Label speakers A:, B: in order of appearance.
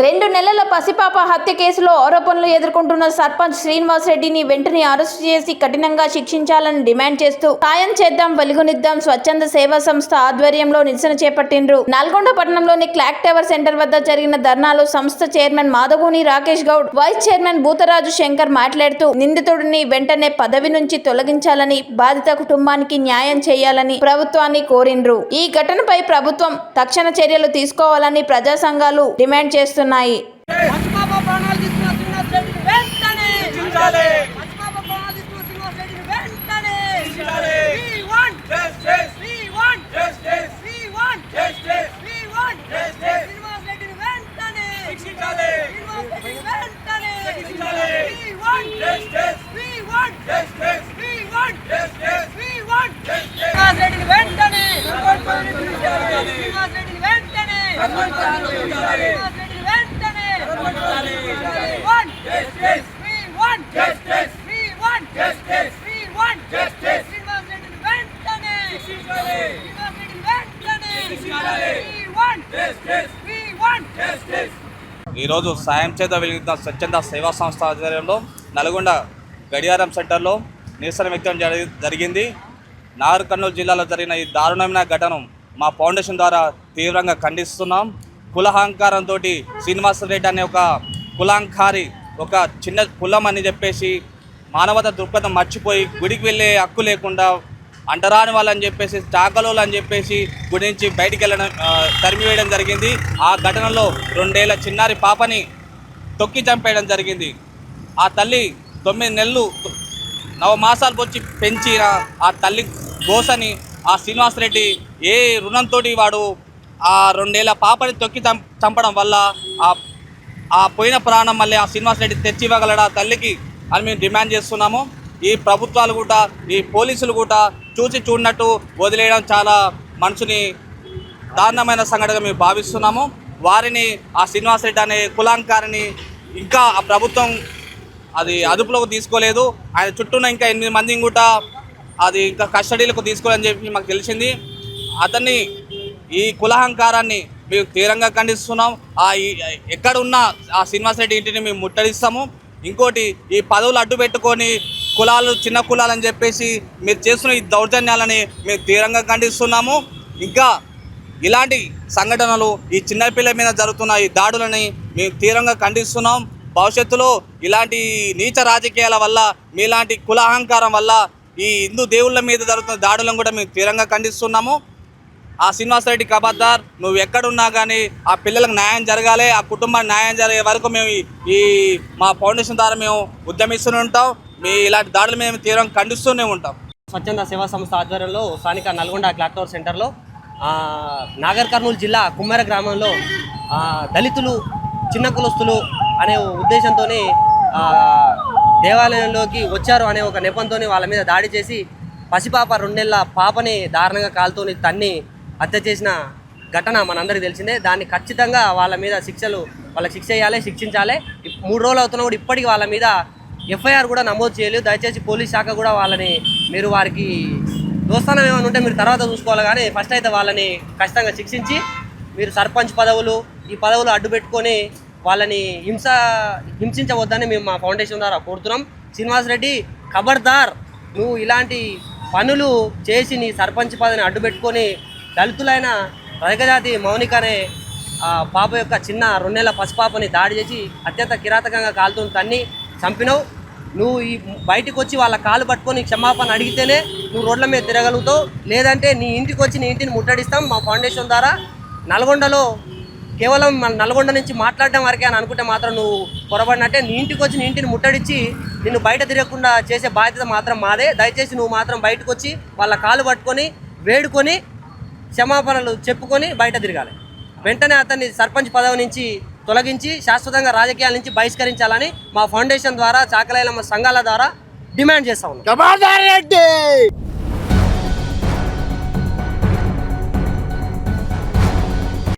A: 2 నెలల పసిపాప హత్య కేసులో ఆరోపణలు ఎదుర్కొంటున్న సర్పంచ్ శ్రీనివాస్ రెడ్డిని వెంటనే అరెస్టు చేసి కఠినంగా శిక్షించాలని డిమాండ్ చేస్తూ సాయం చేద్దాం వెలుగునిద్దాం స్వచ్ఛంద సేవా సంస్థ ఆధ్వర్యంలో నిరసన చేపట్టిండ్రు. నల్గొండ పట్టణంలోని క్లాక్ టవర్ సెంటర్ వద్ద జరిగిన ధర్నాలో సంస్థ chairman Madhaguni Rakesh Goud, vice chairman Bhutaraju Shankar మాట్లాడుతూ నిందితుడిని వెంటనే పదవి నుంచి తొలగించాలని, బాధిత కుటుంబానికి న్యాయం చేయాలని ప్రభుత్వాన్ని కోరిండ్రు. ఈ ఘటనపై ప్రభుత్వం తక్షణ చర్యలు తీసుకోవాలని ప్రజా సంఘాలు డిమాండ్ చేస్తున్నాయి.
B: ఈరోజు సాయం చేత వెలుగుతున్న స్వచ్ఛంద సేవా సంస్థ ఆధ్వర్యంలో నల్గొండ గడియారం సెంటర్లో నిరసన వ్యక్తం జరిగింది. నాగర్ కర్నూలు జిల్లాలో జరిగిన ఈ దారుణమైన ఘటన మా ఫౌండేషన్ ద్వారా తీవ్రంగా ఖండిస్తున్నాం. కులహంకారంతో శ్రీనివాసరెడ్డి అనే ఒక కులాంకారి, ఒక చిన్న కులం అని చెప్పేసి మానవత దృక్పథం మర్చిపోయి గుడికి వెళ్ళే హక్కు లేకుండా అంటరాని వాళ్ళని చెప్పేసి చాకలోలు అని చెప్పేసి గుడి నుంచి బయటికి వెళ్ళడం తరిమివేయడం జరిగింది. ఆ ఘటనలో 2 ఏళ్ల చిన్నారి పాపని తొక్కి చంపేయడం జరిగింది. ఆ తల్లి 9 నెలలు 9 మాసాలు వచ్చి పెంచిన ఆ తల్లి గోసని ఆ శ్రీనివాసరెడ్డి ఏ రుణంతో వాడు ఆ 2 ఏళ్ల పాపని తొక్కి చంపడం వల్ల ఆ పోయిన ప్రాణం మళ్ళీ ఆ శ్రీనివాసరెడ్డి తెచ్చి ఇవ్వగలడా తల్లికి అని మేము డిమాండ్ చేస్తున్నాము. ఈ ప్రభుత్వాలు కూడా, ఈ పోలీసులు కూడా చూసి చూడనట్టు వదిలేయడం చాలా మనసుని దారుణమైన సంఘటనగా మేము భావిస్తున్నాము. వారిని, ఆ శ్రీనివాసరెడ్డి అనే కులాంకారిని ఇంకా ఆ ప్రభుత్వం అది అదుపులోకి తీసుకోలేదు. ఆయన చుట్టూన ఇంకా 8 మందిని కూడా అది ఇంకా కస్టడీలకు తీసుకోవాలని చెప్పి మాకు తెలిసింది. అతన్ని, ఈ కులహంకారాన్ని మేము తీవ్రంగా ఖండిస్తున్నాం. ఎక్కడున్నా ఆ శ్రీనివాసరెడ్డి ఇంటిని మేము ముట్టడిస్తాము. ఇంకోటి, ఈ పదవులు అడ్డు పెట్టుకొని కులాలు, చిన్న కులాలని చెప్పేసి మీరు చేస్తున్న ఈ దౌర్జన్యాలని మేము తీవ్రంగా ఖండిస్తున్నాము. ఇంకా ఇలాంటి సంఘటనలు, ఈ చిన్నపిల్లల మీద జరుగుతున్న ఈ దాడులని మేము తీవ్రంగా ఖండిస్తున్నాం. భవిష్యత్తులో ఇలాంటి నీచ రాజకీయాల వల్ల, మీలాంటి కుల అహంకారం వల్ల ఈ హిందూ దేవుళ్ళ మీద జరుగుతున్న దాడులను కూడా మేము తీవ్రంగా ఖండిస్తున్నాము. ఆ శ్రీనివాసరెడ్డి ఖబర్దార్, నువ్వు ఎక్కడున్నా కానీ ఆ పిల్లలకు న్యాయం జరగాలి, ఆ కుటుంబానికి న్యాయం జరిగే వరకు మేము ఈ మా ఫౌండేషన్ ద్వారా మేము ఉద్యమిస్తూనే ఉంటాం. మీ ఇలాంటి దాడులు మేము తీవ్రంగా ఖండిస్తూనే ఉంటాం.
C: స్వచ్ఛంద సేవా సంస్థ ఆధ్వర్యంలో స్థానిక నల్గొండ క్లాక్ టవర్ సెంటర్లో నాగర్ కర్నూలు జిల్లా కుమ్మర గ్రామంలో దళితులు, చిన్న కులస్తులు అనే ఉద్దేశంతో దేవాలయంలోకి వచ్చారు అనే ఒక నెపంతో వాళ్ళ మీద దాడి చేసి పసిపాప 2 నెలల పాపని దారుణంగా కాలుతోని తన్ని హత్య చేసిన ఘటన మనందరికీ తెలిసిందే. దాన్ని ఖచ్చితంగా వాళ్ళ మీద వాళ్ళకి శిక్ష వేయాలి, శిక్షించాలి. 3 రోజులు అవుతున్నా కూడా ఇప్పటికీ వాళ్ళ మీద ఎఫ్ఐఆర్ కూడా నమోదు చేయలేదు. దయచేసి పోలీస్ శాఖ కూడా వాళ్ళని, మీరు వారికి దోస్తానం ఏమైనా ఉంటే మీరు తర్వాత చూసుకోవాలి, కానీ ఫస్ట్ అయితే వాళ్ళని ఖచ్చితంగా శిక్షించి, మీరు సర్పంచ్ పదవులు, ఈ పదవులు అడ్డు పెట్టుకొని వాళ్ళని హింసించవద్దని మేము మా ఫౌండేషన్ ద్వారా కోరుతున్నాం. శ్రీనివాసరెడ్డి ఖబర్దార్, నువ్వు ఇలాంటి పనులు చేసి నీ సర్పంచ్ పదవిని అడ్డు పెట్టుకొని దళితులైన రజకజాతి మౌనిక అనే పాప యొక్క చిన్న 2 నెలల పసిపాపని దాడి చేసి అత్యంత కిరాతకంగా కాలుతో తన్ని చంపినవు. నువ్వు ఈ బయటకు వచ్చి వాళ్ళ కాలు పట్టుకొని క్షమాపణ అడిగితేనే నువ్వు రోడ్ల మీద తిరగలుగుతావు, లేదంటే నీ ఇంటికి వచ్చి నీ ఇంటిని ముట్టడిస్తాం. మా ఫౌండేషన్ ద్వారా నల్గొండలో కేవలం మన నల్గొండ నుంచి మాట్లాడడం వరకే అని అనుకుంటే మాత్రం నువ్వు పొరబడినట్టే. నీ ఇంటికి వచ్చి నీ ఇంటిని ముట్టడిచ్చి నిన్ను బయట తిరగకుండా చేసే బాధ్యత మాత్రం మాదే. దయచేసి నువ్వు మాత్రం బయటకు వచ్చి వాళ్ళ కాలు పట్టుకొని వేడుకొని క్షమాపణలు చెప్పుకొని బయట తిరగాలి. వెంటనే అతన్ని సర్పంచ్ పదవి నుంచి తొలగించి శాశ్వతంగా రాజకీయాల నుంచి బహిష్కరించాలని మా ఫౌండేషన్ ద్వారా, చాకలైలమ్మ సంఘాల ద్వారా డిమాండ్ చేస్తా ఉన్నాం.